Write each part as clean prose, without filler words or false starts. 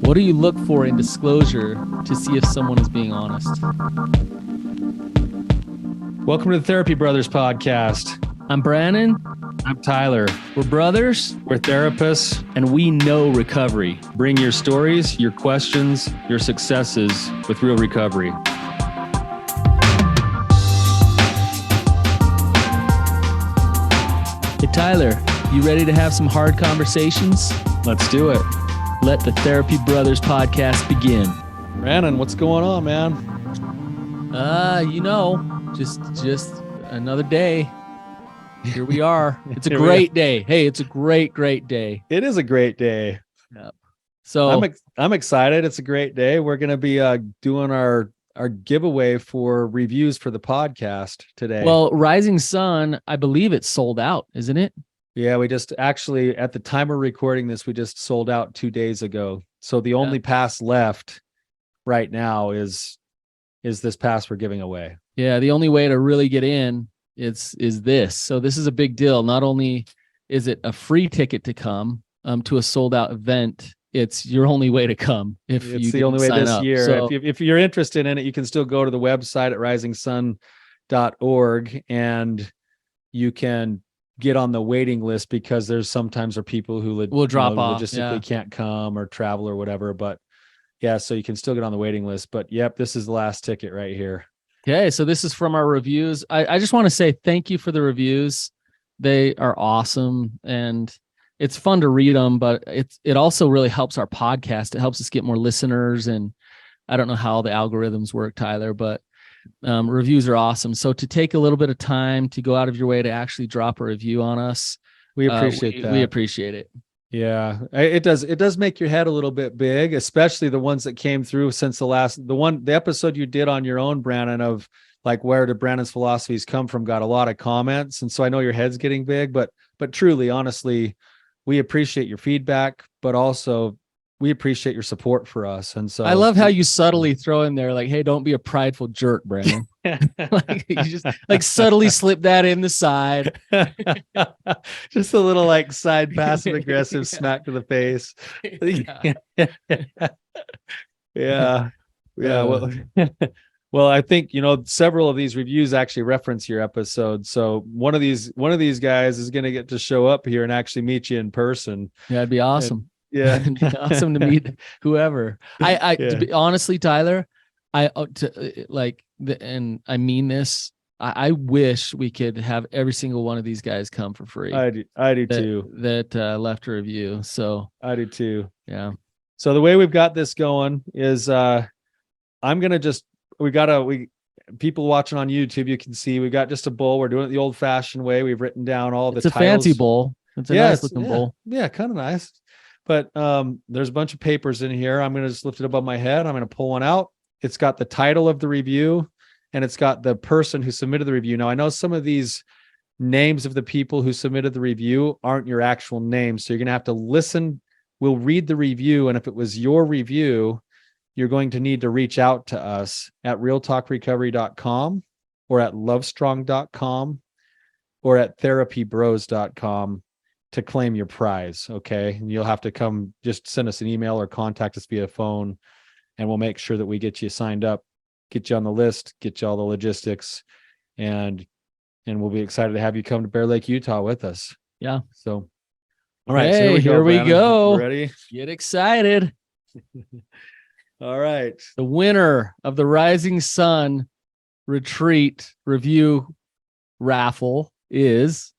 What do you look for in disclosure to see if someone is being honest? Welcome to the Therapy Brothers podcast. I'm Brannon. I'm Tyler. We're brothers. We're therapists. And we know recovery. Bring your stories, your questions, your successes with real recovery. Hey, Tyler, you ready to have some hard conversations? Let's do it. Let the Therapy Brothers podcast begin. Brannon, what's going on, man? Just another day. Here we are. It's a great day. Hey, it's a great day. It is a great day. Yep. So I'm excited. It's a great day. We're going to be doing our giveaway for reviews for the podcast today. Well, Rising Sun, I believe it's sold out, isn't it? Yeah, we just actually, at the time of recording this, we just sold out 2 days ago. So the only pass left right now is this pass we're giving away. Yeah, the only way to really get in is this. So this is a big deal. Not only is it a free ticket to come to a sold out event, it's your only way to come. It's the only way this year. So, if you're interested in it, you can still go to the website at risingsun.org and you can get on the waiting list, because there's sometimes are people who will drop off, logistically can't come or travel or whatever. But yeah, so you can still get on the waiting list. But yep, this is the last ticket right here. Okay, so this is from our reviews. I just want to say thank you for the reviews. They are awesome and it's fun to read them, but it also really helps our podcast. It helps us get more listeners. And I don't know how the algorithms work, Tyler, but reviews are awesome. So to take a little bit of time to go out of your way to actually drop a review on us, we appreciate that. We appreciate it. Yeah, it does make your head a little bit big, especially the ones that came through since the episode you did on your own, Brannon, of like where did Brannon's philosophies come from, got a lot of comments. And so I know your head's getting big, but truly, honestly, we appreciate your feedback, but also we appreciate your support for us. And so I love how you subtly throw in there, like, hey, don't be a prideful jerk, Brannon. Like you just like subtly slip that in the side. Just a little like side passive aggressive smack to the face. Yeah. Well, I think, several of these reviews actually reference your episode. So one of these guys is going to get to show up here and actually meet you in person. Yeah, it'd be awesome. Yeah. It'd be awesome to meet whoever. To be, honestly, Tyler, and I mean this, I wish we could have every single one of these guys come for free. I do too. That left a review. So I do too. Yeah. So the way we've got this going is people watching on YouTube, you can see we got just a bowl. We're doing it the old fashioned way. We've written down all the titles. It's a fancy bowl. It's a nice looking bowl. Yeah, kind of nice. But there's a bunch of papers in here. I'm going to just lift it above my head. I'm going to pull one out. It's got the title of the review and it's got the person who submitted the review. Now, I know some of these names of the people who submitted the review aren't your actual names. So you're going to have to listen. We'll read the review. And if it was your review, you're going to need to reach out to us at realtalkrecovery.com or at lovestrong.com or at therapybros.com to claim your prize. Okay. And you'll have to come, just send us an email or contact us via phone, and we'll make sure that we get you signed up, get you on the list, get you all the logistics, and we'll be excited to have you come to Bear Lake, Utah with us. Yeah. So, all right. Hey, here we go. Ready? Get excited. All right. The winner of the Rising Sun Retreat Review Raffle is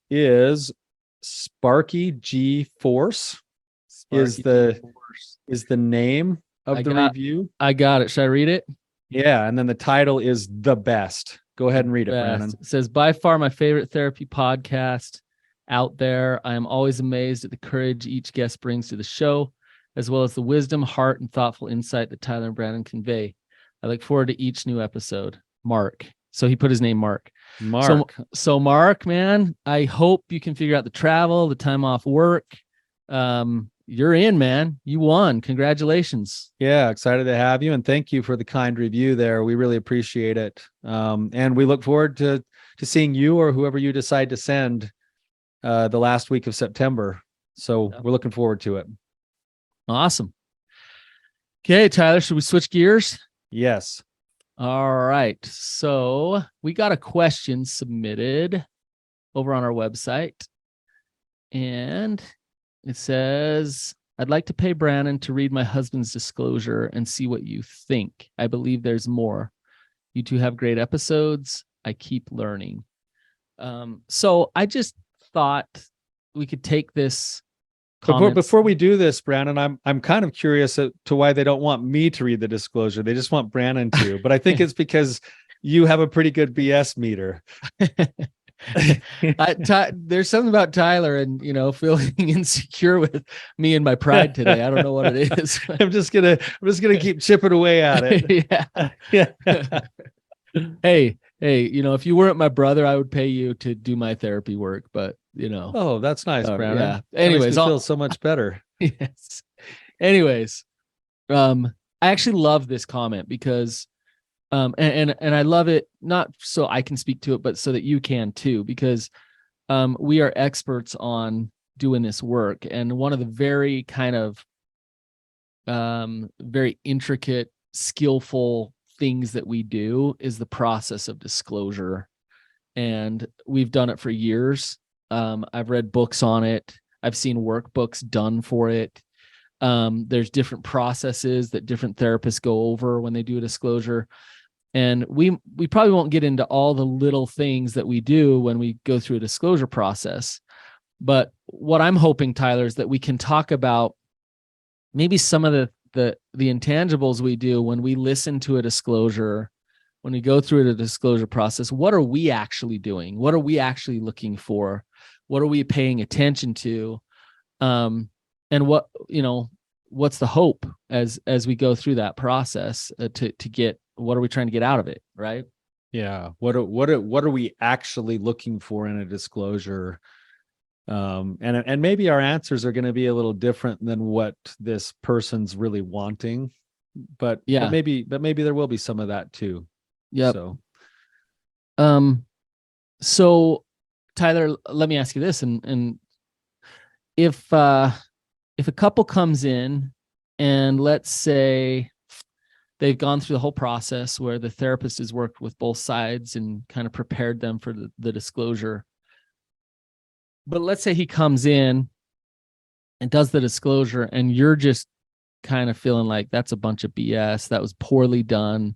Sparky G Force. Is the name of the review. I got it. Should I read it? Yeah, and then the title is The Best. Go ahead and read it, Brannon. It says, by far my favorite therapy podcast out there. I am always amazed at the courage each guest brings to the show, as well as the wisdom, heart, and thoughtful insight that Tyler and Brannon convey. I look forward to each new episode. Mark. So he put his name Mark. So Mark, man, I hope you can figure out the travel, the time off work. You're in, man. You won. Congratulations. Yeah, excited to have you, and thank you for the kind review there. We really appreciate it. And we look forward to seeing you or whoever you decide to send the last week of September. So we're looking forward to it. Awesome. Okay, Tyler, should we switch gears? Yes. All right. So we got a question submitted over on our website. And it says, I'd like to pay Brannon to read my husband's disclosure and see what you think. I believe there's more. You two have great episodes. I keep learning. So I just thought we could take this comment. Before we do this, Brannon, I'm kind of curious as to why they don't want me to read the disclosure. They just want Brannon to. But I think it's because you have a pretty good BS meter. There's something about Tyler and feeling insecure with me and my pride today. I don't know what it is. I'm just gonna keep chipping away at it. Yeah. Hey, if you weren't my brother, I would pay you to do my therapy work. But Oh, that's nice, Brannon. Yeah. Anyways, I feel so much better. Yes. Anyways, I actually love this comment because and I love it not so I can speak to it, but so that you can too, because we are experts on doing this work. And one of the very kind of very intricate, skillful things that we do is the process of disclosure. And we've done it for years. I've read books on it. I've seen workbooks done for it. There's different processes that different therapists go over when they do a disclosure. And we probably won't get into all the little things that we do when we go through a disclosure process. But what I'm hoping, Tyler, is that we can talk about maybe some of the intangibles we do when we listen to a disclosure, when we go through the disclosure process. What are we actually doing? What are we actually looking for? What are we paying attention to? And what's the hope as we go through that process to get, what are we trying to get out of it? Right. Yeah. What are we actually looking for in a disclosure? And maybe our answers are going to be a little different than what this person's really wanting, but maybe there will be some of that too. Yep. So Tyler, let me ask you this. And if a couple comes in and let's say they've gone through the whole process where the therapist has worked with both sides and kind of prepared them for the disclosure. But let's say he comes in and does the disclosure and you're just kind of feeling like that's a bunch of BS. That was poorly done.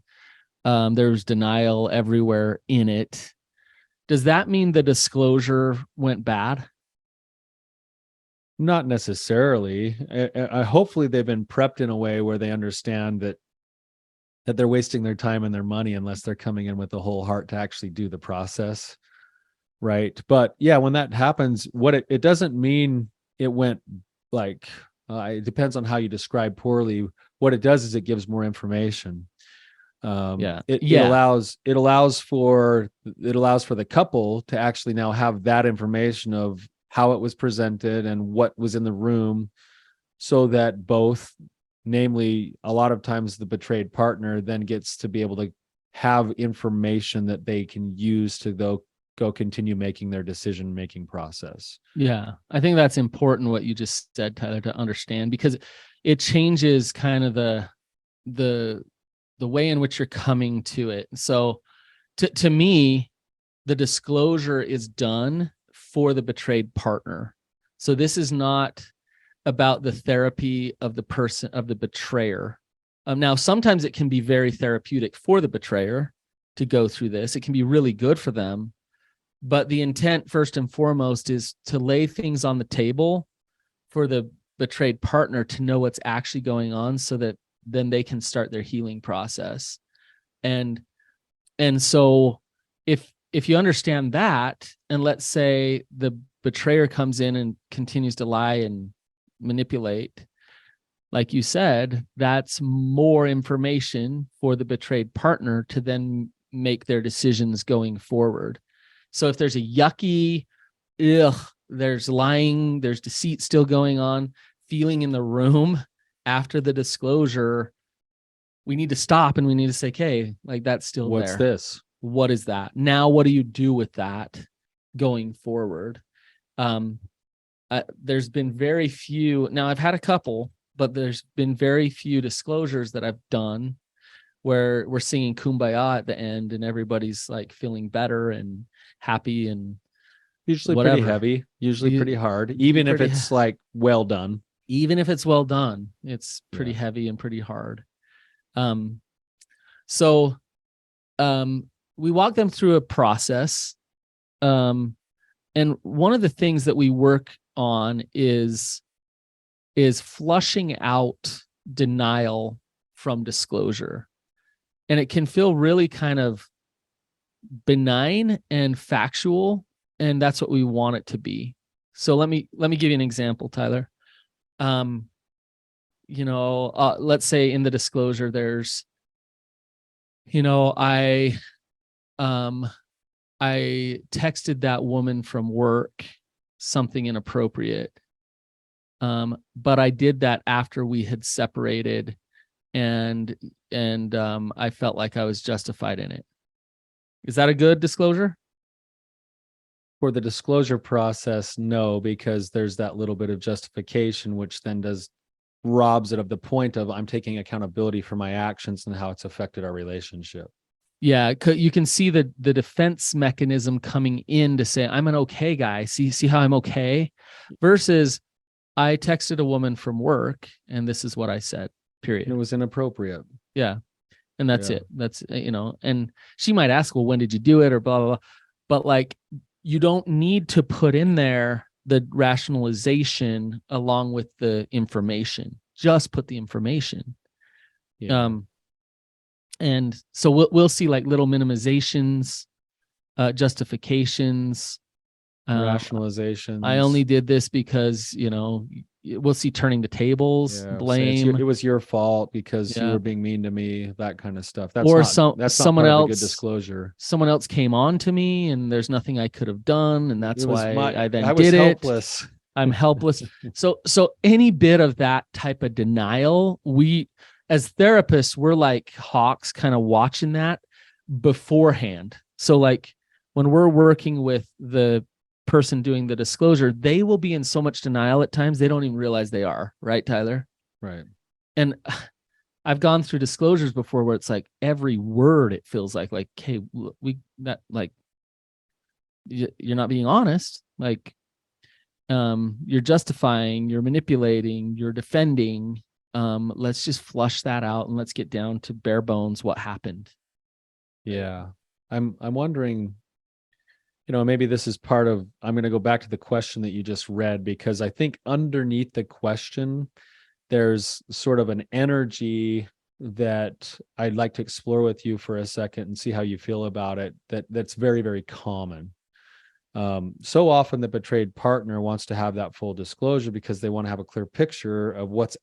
There's denial everywhere in it. Does that mean the disclosure went bad? Not necessarily. Hopefully they've been prepped in a way where they understand that they're wasting their time and their money unless they're coming in with the whole heart to actually do the process. Right. But yeah, when that happens, it doesn't mean it went like, it depends on how you describe poorly. What it does is it gives more information. It allows for the couple to actually now have that information of how it was presented and what was in the room, so that both, namely a lot of times the betrayed partner, then gets to be able to have information that they can use to go continue making their decision-making process. Yeah, I think that's important what you just said, Tyler, to understand, because it changes kind of the way in which you're coming to it. So to me, the disclosure is done for the betrayed partner. So this is not about the therapy of the person, of the betrayer. Now, sometimes it can be very therapeutic for the betrayer to go through this. It can be really good for them. But the intent, first and foremost, is to lay things on the table for the betrayed partner to know what's actually going on, so that then they can start their healing process. And so if you understand that, and let's say the betrayer comes in and continues to lie and manipulate, like you said, that's more information for the betrayed partner to then make their decisions going forward. So if there's a yucky, there's lying, there's deceit still going on, feeling in the room after the disclosure, we need to stop and we need to say, okay, like that's still there. What's this? What is that? Now, what do you do with that going forward? There's been very few. Now, I've had a couple, but there's been very few disclosures that I've done where we're singing Kumbaya at the end and everybody's like feeling better and happy and Usually whatever. pretty heavy, usually pretty hard, usually even if pretty it's like well done. Even if it's well done, it's pretty Yeah. heavy and pretty hard. So we walk them through a process. And one of the things that we work on is flushing out denial from disclosure. And it can feel really kind of benign and factual, and that's what we want it to be. So let me give you an example, Tyler. Let's say in the disclosure there's, I texted that woman from work something inappropriate. But I did that after we had separated, and I felt like I was justified in it. Is that a good disclosure? For the disclosure process, no, because there's that little bit of justification, which then robs it of the point of I'm taking accountability for my actions and how it's affected our relationship. Yeah, you can see the defense mechanism coming in to say, I'm an okay guy. See how I'm okay? Versus I texted a woman from work and this is what I said, period. And it was inappropriate. Yeah. And that's it. That's, and she might ask, well, when did you do it or blah, blah, blah. But like, you don't need to put in there the rationalization along with the information. Just put the information. Yeah. And so we'll see like little minimizations, justifications, rationalizations. I only did this because, we'll see turning the tables, blame. It was your fault because you were being mean to me, that kind of stuff. That's someone not else, a good disclosure. Someone else came on to me and there's nothing I could have done. And that's why I then I was did helpless. it. I'm helpless. So any bit of that type of denial, we as therapists, we're like hawks kind of watching that beforehand. So like when we're working with the person doing the disclosure, they will be in so much denial at times they don't even realize they are, right, Tyler? Right. And I've gone through disclosures before where it's like every word it feels like, hey, you're not being honest. Like, you're justifying, you're manipulating, you're defending. Let's just flush that out and let's get down to bare bones what happened. Yeah. I'm wondering, maybe this is part of, I'm going to go back to the question that you just read, because I think underneath the question, there's sort of an energy that I'd like to explore with you for a second and see how you feel about it. That's very, very common. So often the betrayed partner wants to have that full disclosure because they want to have a clear picture of what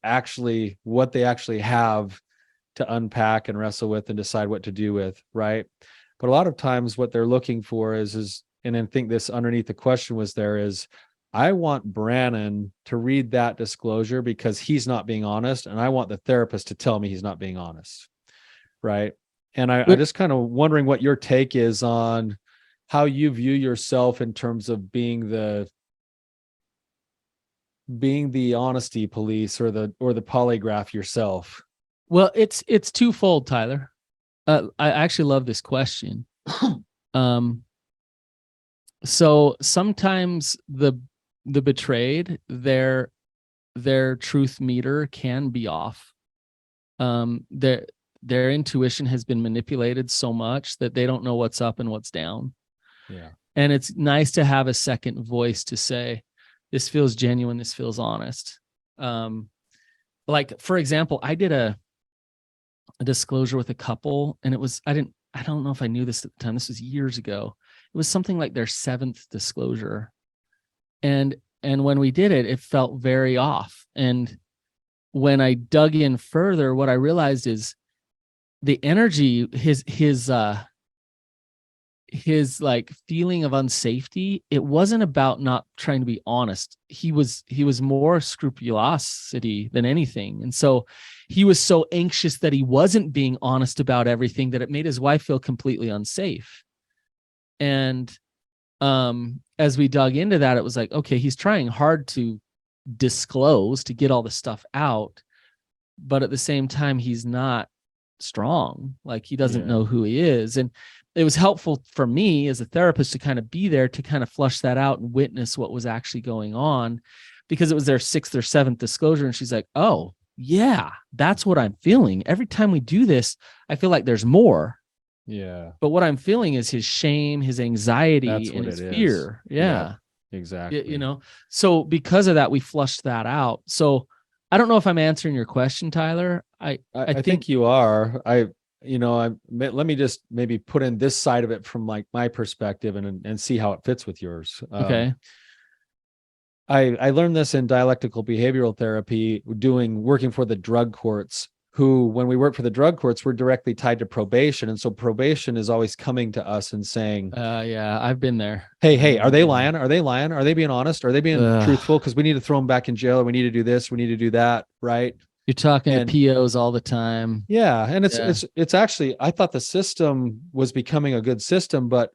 they actually have to unpack and wrestle with and decide what to do with, right? But a lot of times what they're looking for is, and I think this underneath the question was there is, I want Brannon to read that disclosure because he's not being honest, and I want the therapist to tell me he's not being honest, right? And I just kind of wondering what your take is on how you view yourself in terms of being the honesty police or the polygraph yourself. Well, it's twofold, Tyler. I actually love this question. So sometimes the betrayed, their truth meter can be off. Their intuition has been manipulated so much that they don't know what's up and what's down. Yeah. And it's nice to have a second voice to say, this feels genuine, this feels honest. Like, for example, I did a disclosure with a couple, and it was, I don't know if I knew this at the time. This was years ago. It was something like their 7th disclosure. And when we did it, it felt very off. And when I dug in further, what I realized is the energy, his like feeling of unsafety, it wasn't about not trying to be honest. He was more scrupulosity than anything. And so he was so anxious that he wasn't being honest about everything that it made his wife feel completely unsafe. And as we dug into that, it was like, okay, he's trying hard to disclose, to get all the stuff out, but at the same time, he's not strong. Like he doesn't Yeah. know who he is. And it was helpful for me as a therapist to kind of be there to kind of flush that out and witness what was actually going on, because it was their 6th or 7th disclosure. And she's like, oh, yeah, that's what I'm feeling. Every time we do this, I feel like there's more. Yeah. But what I'm feeling is his shame, his anxiety, That's and what his it is. fear. Yeah. Exactly. You know, so because of that, we flushed that out. So I don't know if I'm answering your question, Tyler. I think you are. Let me just maybe put in this side of it from like my perspective and see how it fits with yours. Okay. I learned this in dialectical behavioral therapy, working for the drug courts, who, when we work for the drug courts, we're directly tied to probation. And so probation is always coming to us and saying, yeah, I've been there. hey, are they lying? Are they lying? Are they being honest? Are they being truthful? Because we need to throw them back in jail. Or we need to do this. We need to do that. Right. You're talking to POs all the time. Yeah. And it's actually, I thought the system was becoming a good system, but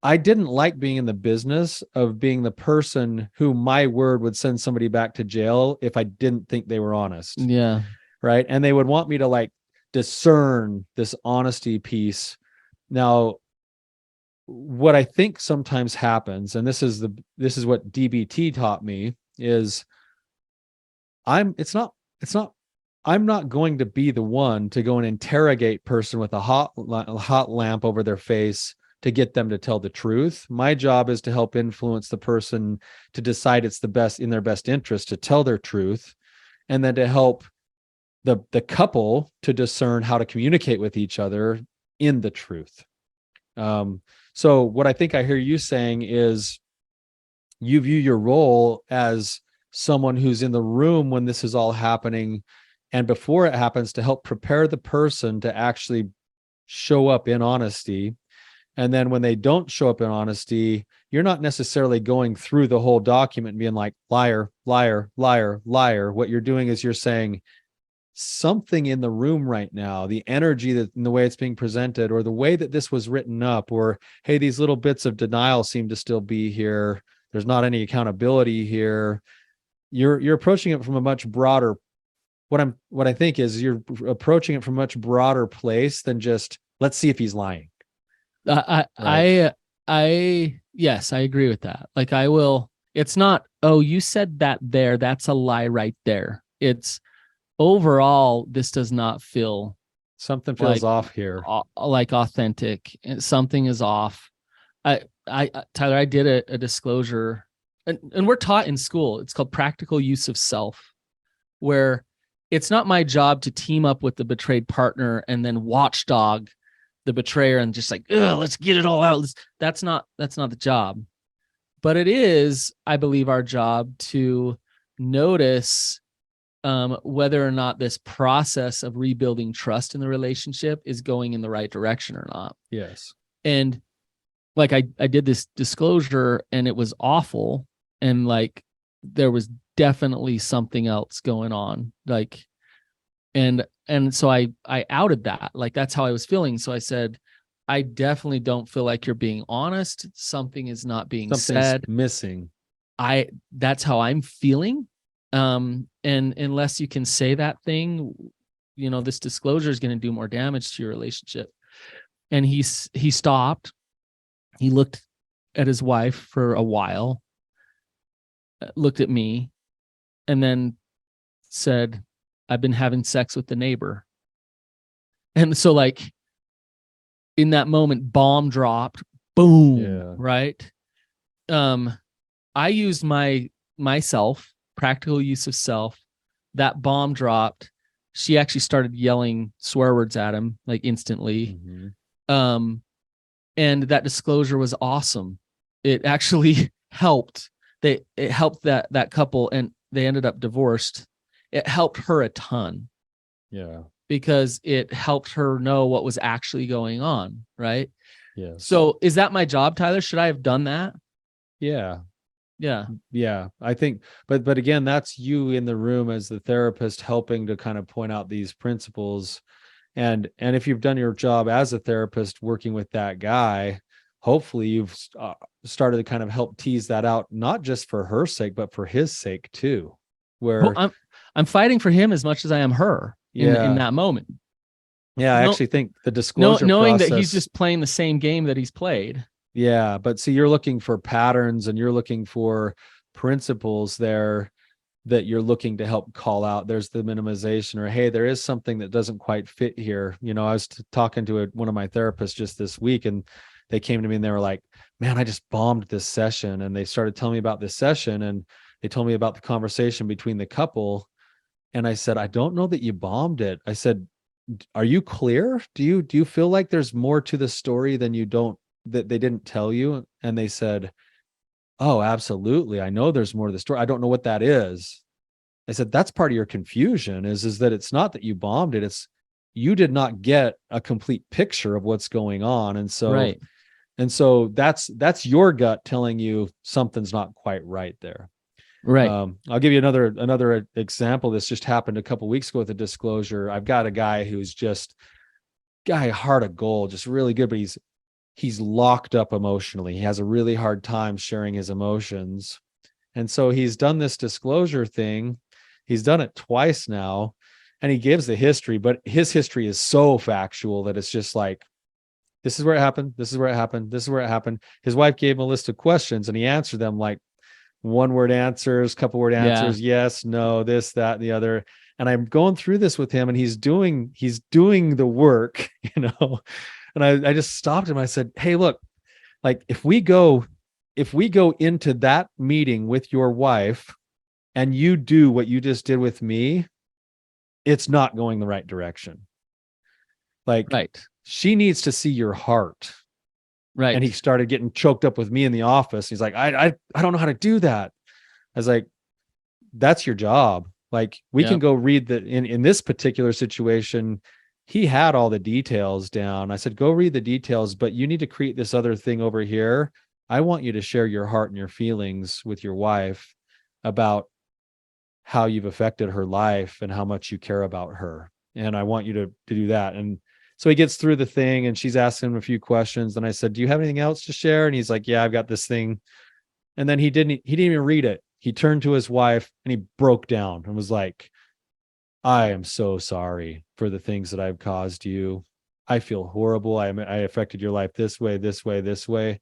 I didn't like being in the business of being the person who my word would send somebody back to jail if I didn't think they were honest. Yeah. Right. And they would want me to like discern this honesty piece. Now, what I think sometimes happens, and this is what DBT taught me, is I'm not going to be the one to go and interrogate person with a hot lamp over their face to get them to tell the truth. My job is to help influence the person to decide it's the best in their best interest to tell their truth, and then to help the couple to discern how to communicate with each other in the truth. So what I think I hear you saying is you view your role as someone who's in the room when this is all happening, and before it happens, to help prepare the person to actually show up in honesty. And then when they don't show up in honesty, you're not necessarily going through the whole document and being like, liar, liar, liar, liar. What you're doing is you're saying something in the room right now, the energy that in the way it's being presented, or the way that this was written up, or, hey, these little bits of denial seem to still be here. There's not any accountability here. You're approaching it from a much broader, what I think is you're approaching it from a much broader place than just, let's see if he's lying. Yes, I agree with that. Like I will, it's not, oh, you said that there, that's a lie right there. It's overall, this does not feel, something feels off here, like authentic. Something is off. Tyler, I did a disclosure, and we're taught in school. It's called practical use of self, where it's not my job to team up with the betrayed partner and then watchdog the betrayer and just like, let's get it all out. That's not the job. But it is, I believe, our job to notice whether or not this process of rebuilding trust in the relationship is going in the right direction or not. Yes. And like I did this disclosure and it was awful. And like there was definitely something else going on. Like, and so I outed that. Like that's how I was feeling. So I said, I definitely don't feel like you're being honest. Something is not being said. Missing. That's how I'm feeling. And unless you can say that thing, this disclosure is going to do more damage to your relationship. And he stopped. He looked at his wife for a while, looked at me, and then said, I've been having sex with the neighbor. And so like in that moment, bomb dropped, boom, yeah. Right. I used myself, practical use of self. That bomb dropped. She actually started yelling swear words at him like instantly. Mm-hmm. And that disclosure was awesome. It actually helped. It helped that couple, and they ended up divorced. It helped her a ton. Yeah. Because it helped her know what was actually going on. Right. Yeah. So is that my job, Tyler? Should I have done that? Yeah. Yeah. Yeah. I think, but again, that's you in the room as the therapist helping to kind of point out these principles. And if you've done your job as a therapist working with that guy, hopefully you've started to kind of help tease that out, not just for her sake, but for his sake too. Where I'm fighting for him as much as I am her in that moment. Yeah, I actually think the disclosure knowing process, that he's just playing the same game that he's played. Yeah, but see, you're looking for patterns and you're looking for principles there that you're looking to help call out. There's the minimization, or hey, there is something that doesn't quite fit here. I was talking to one of my therapists just this week, and they came to me and they were like, man, I just bombed this session. And they started telling me about this session, and they told me about the conversation between the couple. And I said, I don't know that you bombed it. I said, are you clear? Do you feel like there's more to the story than that they didn't tell you? And they said, oh, absolutely. I know there's more to the story. I don't know what that is. I said, that's part of your confusion is that it's not that you bombed it. It's you did not get a complete picture of what's going on. And so, right. And so that's your gut telling you something's not quite right there. Right. I'll give you another example. This just happened a couple of weeks ago with a disclosure. I've got a guy who's heart of gold, just really good, but he's locked up emotionally. He has a really hard time sharing his emotions. And so he's done this disclosure thing. He's done it twice now, and he gives the history, but his history is so factual that it's just like, this is where it happened. This is where it happened. This is where it happened. His wife gave him a list of questions and he answered them like one word answers, couple word answers. Yeah. Yes, no, this, that, and the other. And I'm going through this with him, and he's doing the work, and I just stopped him. I said, hey, look, like if we go into that meeting with your wife and you do what you just did with me, it's not going the right direction. Like, right. She needs to see your heart. Right. And he started getting choked up with me in the office. He's like, I don't know how to do that. I was like, that's your job. Like we can go read in this particular situation, he had all the details down. I said, go read the details, but you need to create this other thing over here. I want you to share your heart and your feelings with your wife about how you've affected her life and how much you care about her. And I want you to do that. And so he gets through the thing and she's asking him a few questions. And I said, do you have anything else to share? And he's like, yeah, I've got this thing. And then he didn't even read it. He turned to his wife and he broke down and was like, I am so sorry for the things that I've caused you. I feel horrible. I affected your life this way, this way, this way.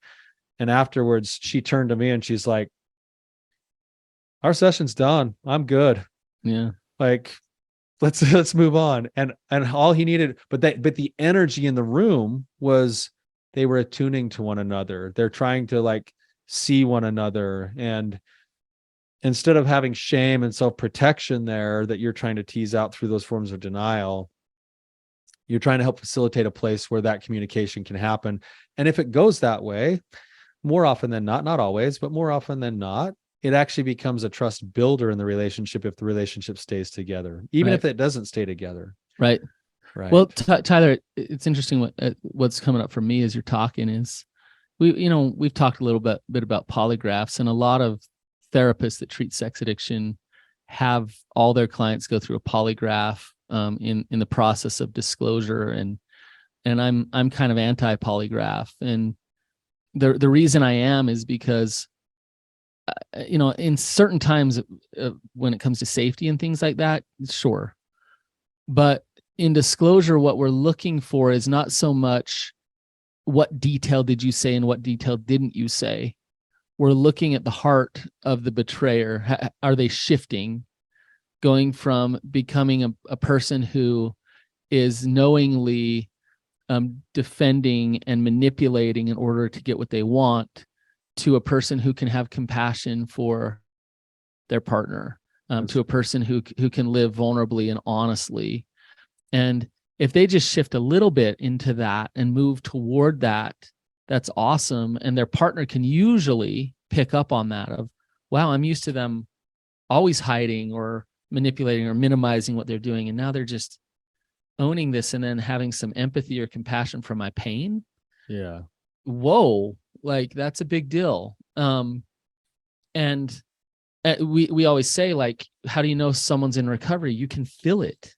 And afterwards she turned to me and she's like, our session's done. I'm good. Yeah. Like, let's move on. And all he needed, but the energy in the room was they were attuning to one another. They're trying to like see one another. And instead of having shame and self-protection there that you're trying to tease out through those forms of denial, you're trying to help facilitate a place where that communication can happen. And if it goes that way, more often than not always, but more often than not, it actually becomes a trust builder in the relationship if the relationship stays together, even if it doesn't stay together. Right. Right. Well, Tyler, it's interesting what's coming up for me as you're talking is we've talked a little bit about polygraphs, and a lot of therapists that treat sex addiction have all their clients go through a polygraph in the process of disclosure. And I'm kind of anti-polygraph. And the reason I am is because in certain times when it comes to safety and things like that, sure. But in disclosure, what we're looking for is not so much what detail did you say and what detail didn't you say. We're looking at the heart of the betrayer. Are they shifting, going from becoming a person who is knowingly defending and manipulating in order to get what they want, to a person who can have compassion for their partner, to a person who can live vulnerably and honestly. And if they just shift a little bit into that and move toward that, that's awesome. And their partner can usually pick up on that of, wow, I'm used to them always hiding or manipulating or minimizing what they're doing. And now they're just owning this and then having some empathy or compassion for my pain. Yeah. Whoa. Like that's a big deal. And we always say, like, how do you know someone's in recovery? You can feel it.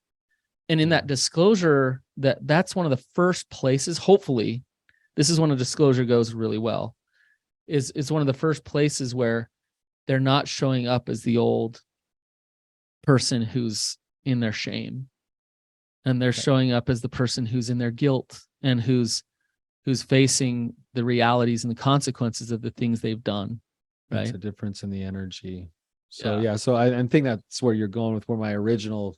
And in that disclosure, that's one of the first places, hopefully, this is when a disclosure goes really well, is one of the first places where they're not showing up as the old person who's in their shame, and they're showing up as the person who's in their guilt and who's facing the realities and the consequences of the things they've done. Right. It's a difference in the energy. So so I think that's where you're going with where my original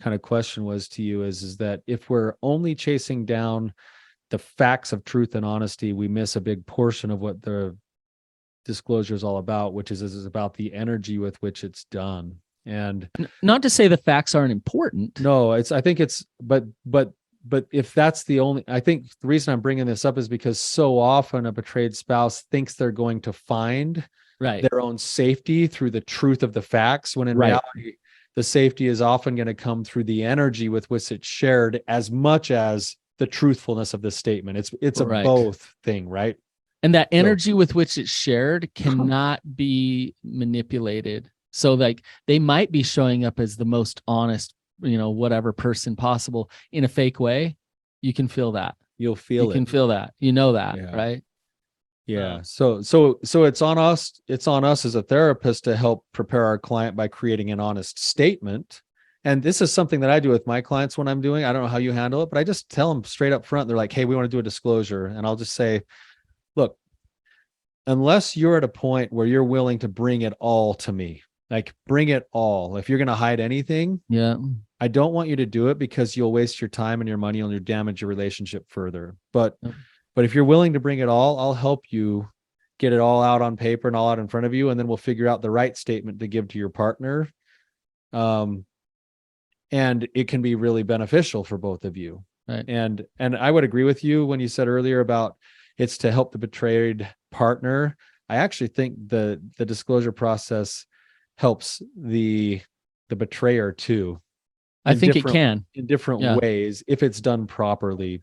kind of question was to you is that if we're only chasing down the facts of truth and honesty, we miss a big portion of what the disclosure is all about, which is about the energy with which it's done. And not to say the facts aren't important. No, I think it's, but if that's the only, I think the reason I'm bringing this up is because so often a betrayed spouse thinks they're going to find their own safety through the truth of the facts, when in reality, the safety is often going to come through the energy with which it's shared as much as the truthfulness of the statement. It's a both thing, right? And that energy with which it's shared cannot be manipulated. So like they might be showing up as the most honest, whatever person possible in a fake way. You can feel that. You'll feel it. You can feel that. You know that, right? Yeah. So it's on us. It's on us as a therapist to help prepare our client by creating an honest statement. And this is something that I do with my clients when I'm doing. I don't know how you handle it, but I just tell them straight up front. They're like, "Hey, we want to do a disclosure," and I'll just say, "Look, unless you're at a point where you're willing to bring it all to me, like bring it all. If you're going to hide anything, I don't want you to do it because you'll waste your time and your money and you'll damage your relationship further. But if you're willing to bring it all, I'll help you get it all out on paper and all out in front of you. And then we'll figure out the right statement to give to your partner. And it can be really beneficial for both of you." Right. And I would agree with you when you said earlier about it's to help the betrayed partner. I actually think the disclosure process helps the betrayer too. I think it can in different ways if it's done properly.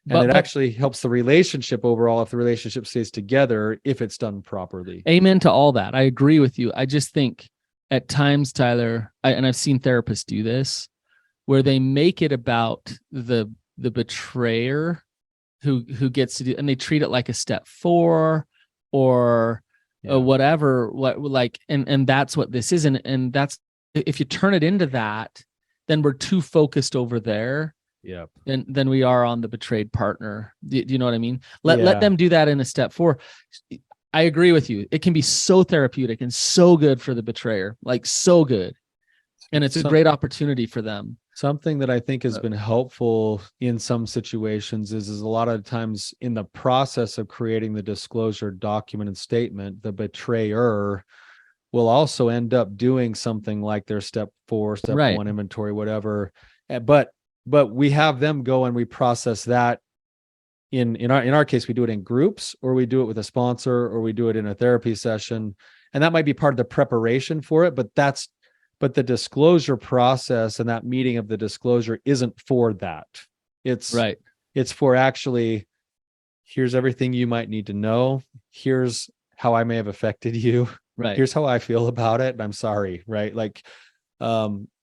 And it actually helps the relationship overall if the relationship stays together, if it's done properly. Amen to all that. I agree with you. I just think at times, Tyler, and I've seen therapists do this, where they make it about the betrayer who gets to do, and they treat it like a step 4 or whatever, and that's what this is. And that's, if you turn it into that, then we're too focused over there. Than we are on the betrayed partner. Do you know what I mean? Let them do that in a step 4. I agree with you. It can be so therapeutic and so good for the betrayer, like so good. And it's a great opportunity for them. Something that I think has been helpful in some situations is a lot of times in the process of creating the disclosure document and statement, the betrayer will also end up doing something like their step 4, step 1 inventory, whatever. But we have them go and we process that in our case, we do it in groups, or we do it with a sponsor, or we do it in a therapy session. And that might be part of the preparation for it, but the disclosure process and that meeting of the disclosure isn't for that. It's for actually, here's everything you might need to know. Here's how I may have affected you. Here's how I feel about it. And I'm sorry. Right. Like,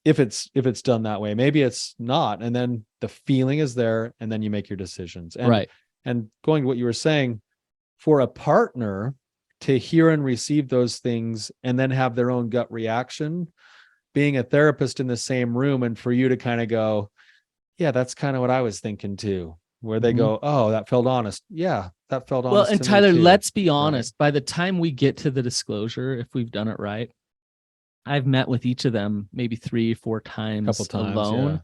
if it's done that way, maybe it's not. And then the feeling is there, and then you make your decisions. And going to what you were saying, for a partner to hear and receive those things and then have their own gut reaction, being a therapist in the same room, and for you to kind of go, yeah, that's kind of what I was thinking too, where they go, oh, that felt honest. Yeah, that felt honest. Well, and Tyler, let's be honest, by the time we get to the disclosure, if we've done it right, I've met with each of them maybe 3-4 times, alone.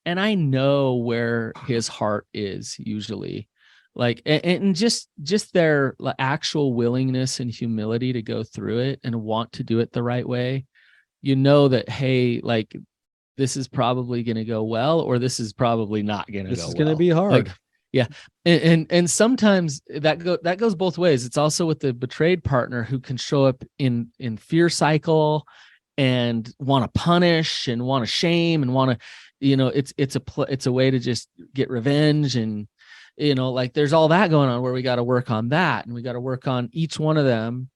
And I know where his heart is usually, like, and just their actual willingness and humility to go through it and want to do it the right way. You know that, hey, like, this is probably going to go well, or this is probably not going to go well. This is going to be hard. And sometimes that goes both ways. It's also with the betrayed partner who can show up in fear cycle and want to punish and want to shame and want to, it's a way to just get revenge. And, like, there's all that going on where we got to work on that. And we got to work on each one of them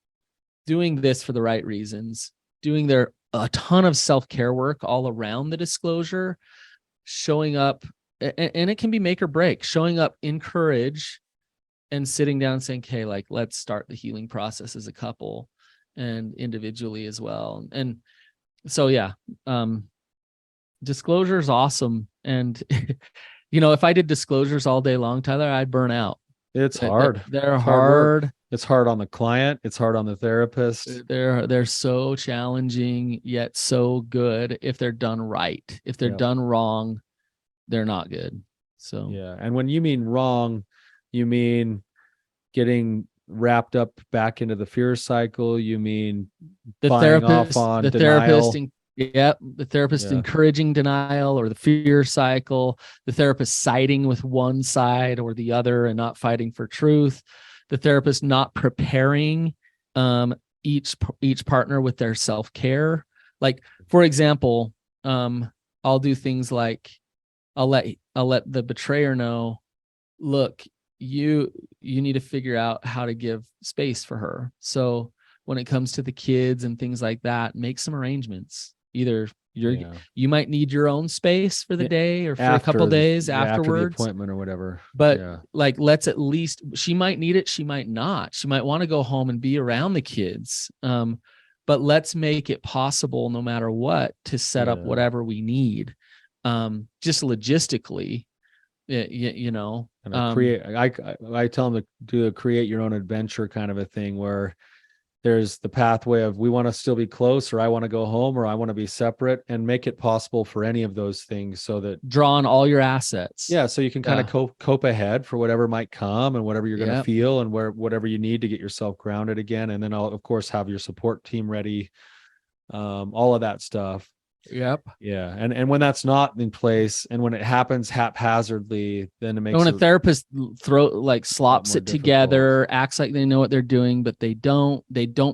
doing this for the right reasons, doing a ton of self-care work all around the disclosure, showing up, and it can be make or break, showing up in courage and sitting down and saying, hey, like, let's start the healing process as a couple and individually as well. And So yeah, disclosure is awesome. And, if I did disclosures all day long, Tyler, I'd burn out. It's hard. They're It's hard work. hard. It's hard on the client. It's hard on the therapist. They're so challenging, yet so good if they're done right. If they're done wrong, they're not good. So yeah. And when you mean wrong, you mean getting wrapped up back into the fear cycle. You mean the buying off on the denial. the therapist encouraging denial or the fear cycle, the therapist siding with one side or the other and not fighting for truth, the therapist not preparing each partner with their self-care. Like, for example, I'll do things like I'll let the betrayer know, look, you need to figure out how to give space for her. So when it comes to the kids and things like that, make some arrangements. Either you might need your own space for the day or for a couple days afterwards, after the appointment or whatever. But like, let's at least, she might need it, she might not. She might want to go home and be around the kids. But let's make it possible, no matter what, to set up whatever we need. Just logistically, create. I tell them to do a create your own adventure kind of a thing, where there's the pathway of, we want to still be close, or I want to go home, or I want to be separate, and make it possible for any of those things, so that draw on all your assets. Yeah. So you can kind of cope ahead for whatever might come and whatever you're going to feel and whatever you need to get yourself grounded again. And then I'll, of course, have your support team ready. All of that stuff. Yep. Yeah. And when that's not in place, and when it happens haphazardly, then it makes when a therapist slops it together, acts like they know what they're doing, but they don't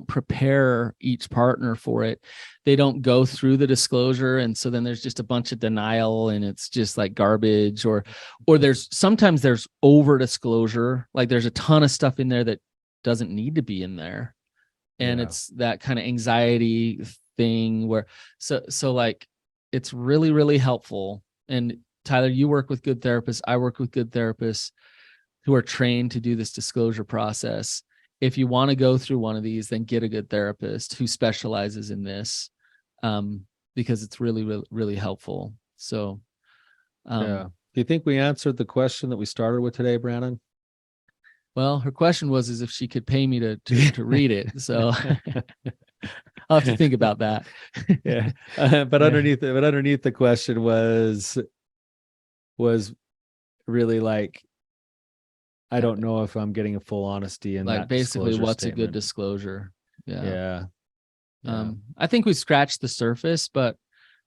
prepare each partner for it. They don't go through the disclosure. And so then there's just a bunch of denial, and it's just like garbage, or sometimes there's over disclosure. Like, there's a ton of stuff in there that doesn't need to be in there. And it's that kind of anxiety thing where, so like, it's really, really helpful. And Tyler, you work with good therapists. I work with good therapists who are trained to do this disclosure process. If you want to go through one of these, then get a good therapist who specializes in this, because it's really, really, really helpful. So, do you think we answered the question that we started with today, Brannon? Well, her question was, if she could pay me to read it. So I'll have to think about that. But underneath the question was really like, I don't know if I'm getting a full honesty in, like, that basically what's statement. A good disclosure. Yeah. I think we scratched the surface, but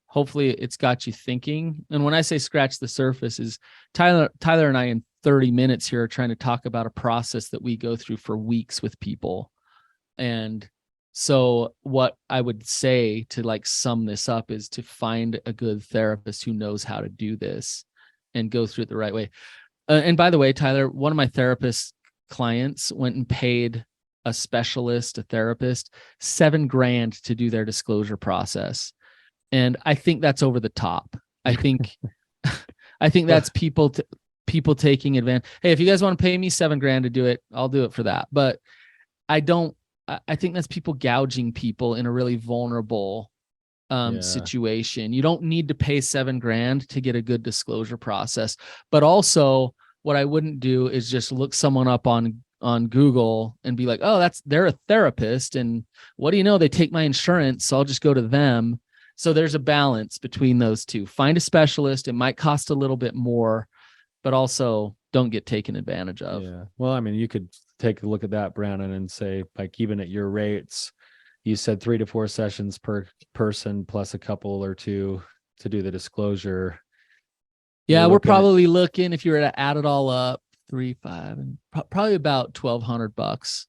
hopefully it's got you thinking. And when I say scratch the surface, is Tyler and I in 30 minutes here are trying to talk about a process that we go through for weeks with people. And so what I would say to like sum this up is to find a good therapist who knows how to do this and go through it the right way. And by the way, Tyler, one of my therapist clients went and paid a specialist, a therapist, $7,000 to do their disclosure process. And I think that's over the top. I think that's people taking advantage. Hey, if you guys want to pay me $7,000 to do it, I'll do it for that. But I think that's people gouging people in a really vulnerable situation. You don't need to pay $7,000 to get a good disclosure process. But also, what I wouldn't do is just look someone up on Google and be like, oh, they're a therapist, and what do you know? They take my insurance, so I'll just go to them. So there's a balance between those two. Find a specialist. It might cost a little bit more, but also don't get taken advantage of. Yeah. Well, I mean, you could take a look at that, Brannon, and say, like, even at your rates, you said 3 to 4 sessions per person plus a couple or two to do the disclosure. Yeah, we're probably looking, if you were to add it all up, 3, 5, and probably about $1,200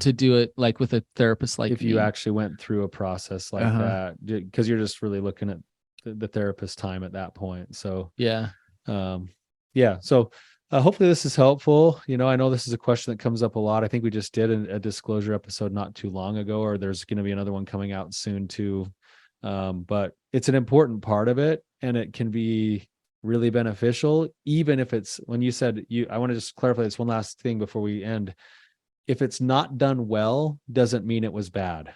to do it, like with a therapist like if you actually went through a process like that, because you're just really looking at the therapist's time at that point. So so hopefully this is helpful. I know this is a question that comes up a lot. I think we just did a disclosure episode not too long ago, or there's going to be another one coming out soon too. But it's an important part of it, and it can be really beneficial, even if it's, when you said I want to just clarify this one last thing before we end. If it's not done well, doesn't mean it was bad.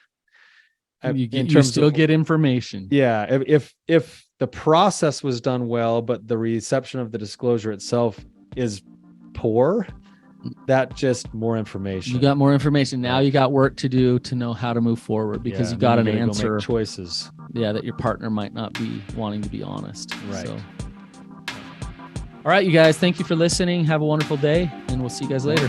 You still get information. Yeah. If the process was done well, but the reception of the disclosure itself is poor, that just more information. You got more information. Now Right. you got work to do to know how to move forward, because Yeah, you got an gotta go answer. make choices. Yeah, that your partner might not be wanting to be honest. Right. So. All right, you guys, thank you for listening. Have a wonderful day, and we'll see you guys later.